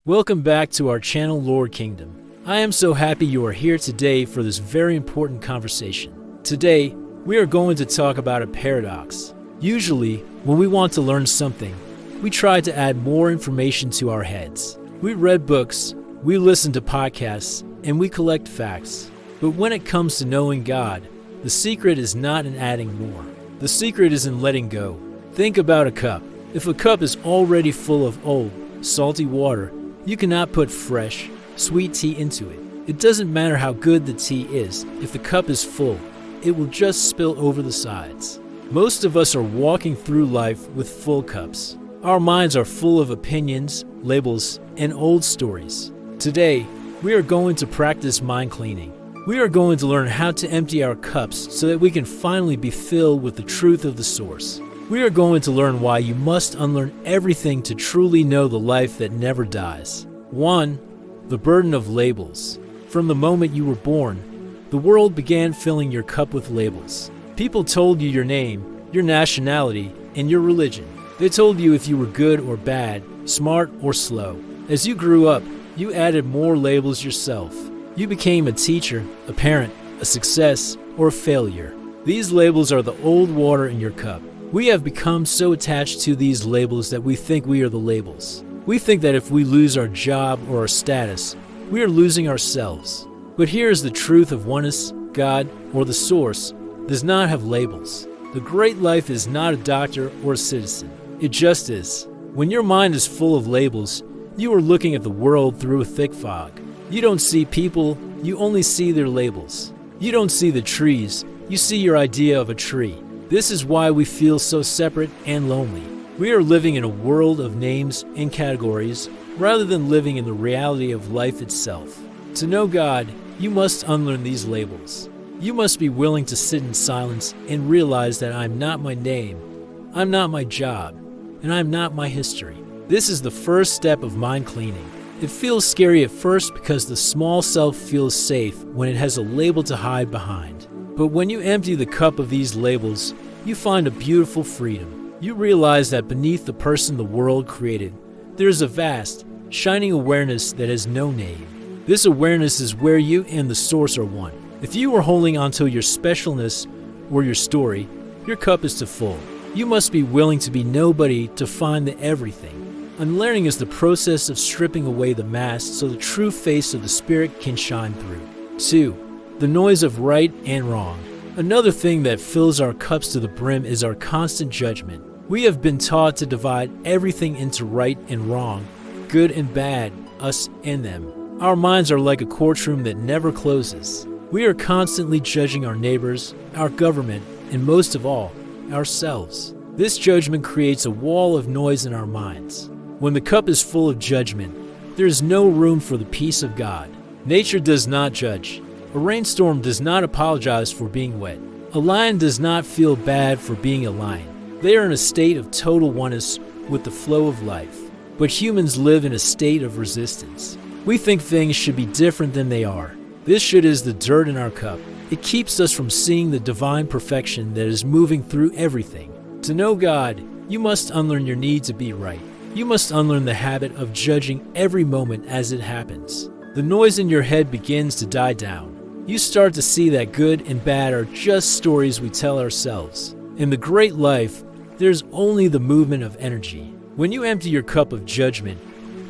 Welcome back to our channel, Lord Kingdom. I am so happy you are here today for this very important conversation. Today, we are going to talk about a paradox. Usually, when we want to learn something, we try to add more information to our heads. We read books, we listen to podcasts, and we collect facts. But when it comes to knowing God, the secret is not in adding more. The secret is in letting go. Think about a cup. If a cup is already full of old, salty water, you cannot put fresh, sweet tea into it. It doesn't matter how good the tea is. If the cup is full, it will just spill over the sides. Most of us are walking through life with full cups. Our minds are full of opinions, labels, and old stories. Today, we are going to practice mind cleaning. We are going to learn how to empty our cups so that we can finally be filled with the truth of the source. We are going to learn why you must unlearn everything to truly know the life that never dies. 1. The burden of labels. From the moment you were born, the world began filling your cup with labels. People told you your name, your nationality, and your religion. They told you if you were good or bad, smart or slow. As you grew up, you added more labels yourself. You became a teacher, a parent, a success, or a failure. These labels are the old water in your cup. We have become so attached to these labels that we think we are the labels. We think that if we lose our job or our status, we are losing ourselves. But here is the truth of oneness: God, or the source, does not have labels. The great life is not a doctor or a citizen. It just is. When your mind is full of labels, you are looking at the world through a thick fog. You don't see people, you only see their labels. You don't see the trees, you see your idea of a tree. This is why we feel so separate and lonely. We are living in a world of names and categories rather than living in the reality of life itself. To know God, you must unlearn these labels. You must be willing to sit in silence and realize that I'm not my name, I'm not my job, and I'm not my history. This is the first step of mind cleaning. It feels scary at first because the small self feels safe when it has a label to hide behind. But when you empty the cup of these labels, you find a beautiful freedom. You realize that beneath the person the world created, there is a vast, shining awareness that has no name. This awareness is where you and the source are one. If you are holding onto your specialness or your story, your cup is too full. You must be willing to be nobody to find the everything. Unlearning is the process of stripping away the mask so the true face of the spirit can shine through. 2. The noise of right and wrong. Another thing that fills our cups to the brim is our constant judgment. We have been taught to divide everything into right and wrong, good and bad, us and them. Our minds are like a courtroom that never closes. We are constantly judging our neighbors, our government, and most of all, ourselves. This judgment creates a wall of noise in our minds. When the cup is full of judgment, there is no room for the peace of God. Nature does not judge. A rainstorm does not apologize for being wet. A lion does not feel bad for being a lion. They are in a state of total oneness with the flow of life. But humans live in a state of resistance. We think things should be different than they are. This should is the dirt in our cup. It keeps us from seeing the divine perfection that is moving through everything. To know God, you must unlearn your need to be right. You must unlearn the habit of judging every moment as it happens. The noise in your head begins to die down. You start to see that good and bad are just stories we tell ourselves. In the great life, there's only the movement of energy. When you empty your cup of judgment,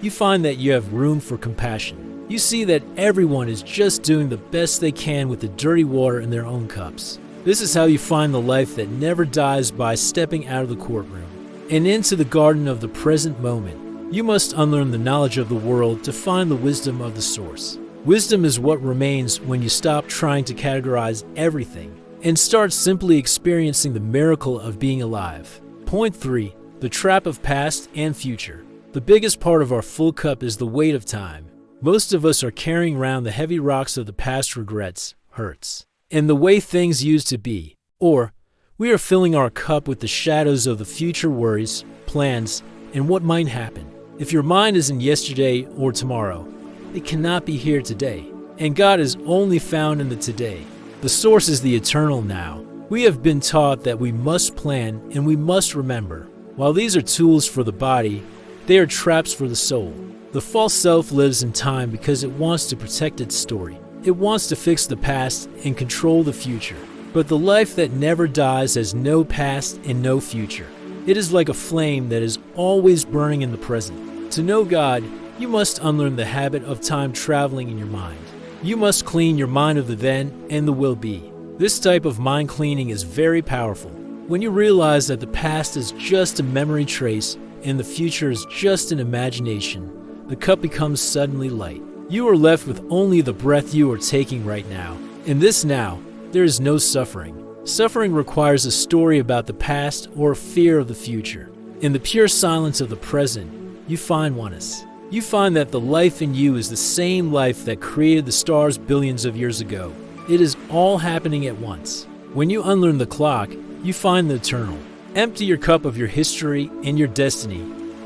you find that you have room for compassion. You see that everyone is just doing the best they can with the dirty water in their own cups. This is how you find the life that never dies, by stepping out of the courtroom and into the garden of the present moment. You must unlearn the knowledge of the world to find the wisdom of the source. Wisdom is what remains when you stop trying to categorize everything and start simply experiencing the miracle of being alive. Point 3. The trap of past and future. The biggest part of our full cup is the weight of time. Most of us are carrying around the heavy rocks of the past regrets, hurts, and the way things used to be. Or we are filling our cup with the shadows of the future worries, plans, and what might happen. If your mind is in yesterday or tomorrow, it cannot be here today. And God is only found in the today. The source is the eternal now. We have been taught that we must plan and we must remember. While these are tools for the body, they are traps for the soul. The false self lives in time because it wants to protect its story. It wants to fix the past and control the future. But the life that never dies has no past and no future. It is like a flame that is always burning in the present. To know God, you must unlearn the habit of time traveling in your mind. You must clean your mind of the then and the will be. This type of mind cleaning is very powerful. When you realize that the past is just a memory trace and the future is just an imagination, the cup becomes suddenly light. You are left with only the breath you are taking right now. In this now, there is no suffering. Suffering requires a story about the past or a fear of the future. In the pure silence of the present, you find oneness. You find that the life in you is the same life that created the stars billions of years ago. It is all happening at once. When you unlearn the clock, you find the eternal. Empty your cup of your history and your destiny,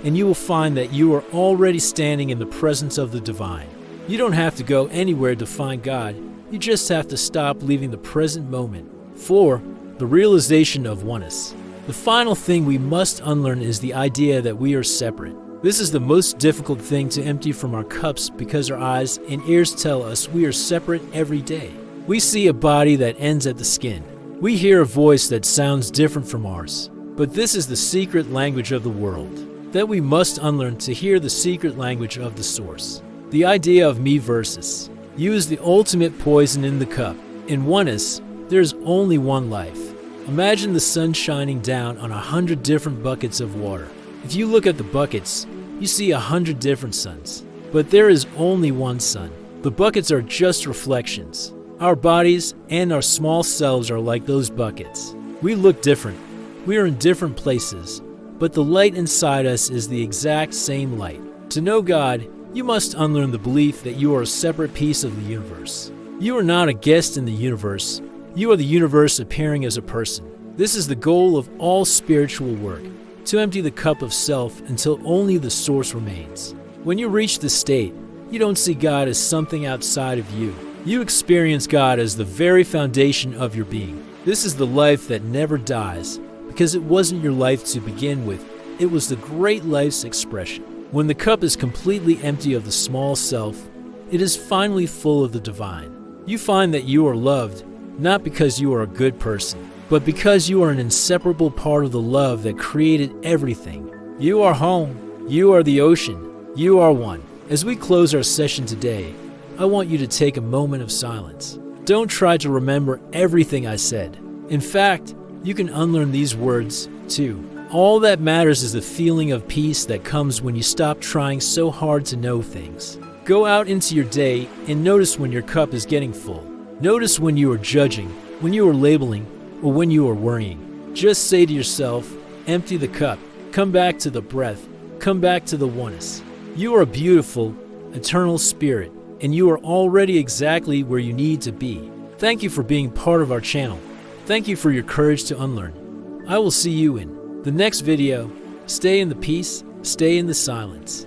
and you will find that you are already standing in the presence of the divine. You don't have to go anywhere to find God. You just have to stop leaving the present moment. 4. The realization of oneness. The final thing we must unlearn is the idea that we are separate. This is the most difficult thing to empty from our cups because our eyes and ears tell us we are separate every day. We see a body that ends at the skin. We hear a voice that sounds different from ours. But this is the secret language of the world that we must unlearn to hear the secret language of the source. The idea of me versus you is the ultimate poison in the cup. In oneness, there is only one life. Imagine the sun shining down on 100 different buckets of water. If you look at the buckets, you see 100 different suns. But there is only one sun. The buckets are just reflections. Our bodies and our small selves are like those buckets. We look different. We are in different places. But the light inside us is the exact same light. To know God, you must unlearn the belief that you are a separate piece of the universe. You are not a guest in the universe. You are the universe appearing as a person. This is the goal of all spiritual work, to empty the cup of self until only the source remains. When you reach this state, you don't see God as something outside of you. You experience God as the very foundation of your being. This is the life that never dies, because it wasn't your life to begin with. It was the great life's expression. When the cup is completely empty of the small self, it is finally full of the divine. You find that you are loved, not because you are a good person, but because you are an inseparable part of the love that created everything. You are home. You are the ocean. You are one. As we close our session today, I want you to take a moment of silence. Don't try to remember everything I said. In fact, you can unlearn these words too. All that matters is the feeling of peace that comes when you stop trying so hard to know things. Go out into your day and notice when your cup is getting full. Notice when you are judging, when you are labeling, or when you are worrying. Just say to yourself, empty the cup, come back to the breath, come back to the oneness. You are a beautiful, eternal spirit, and you are already exactly where you need to be. Thank you for being part of our channel. Thank you for your courage to unlearn. I will see you in the next video. Stay in the peace, stay in the silence.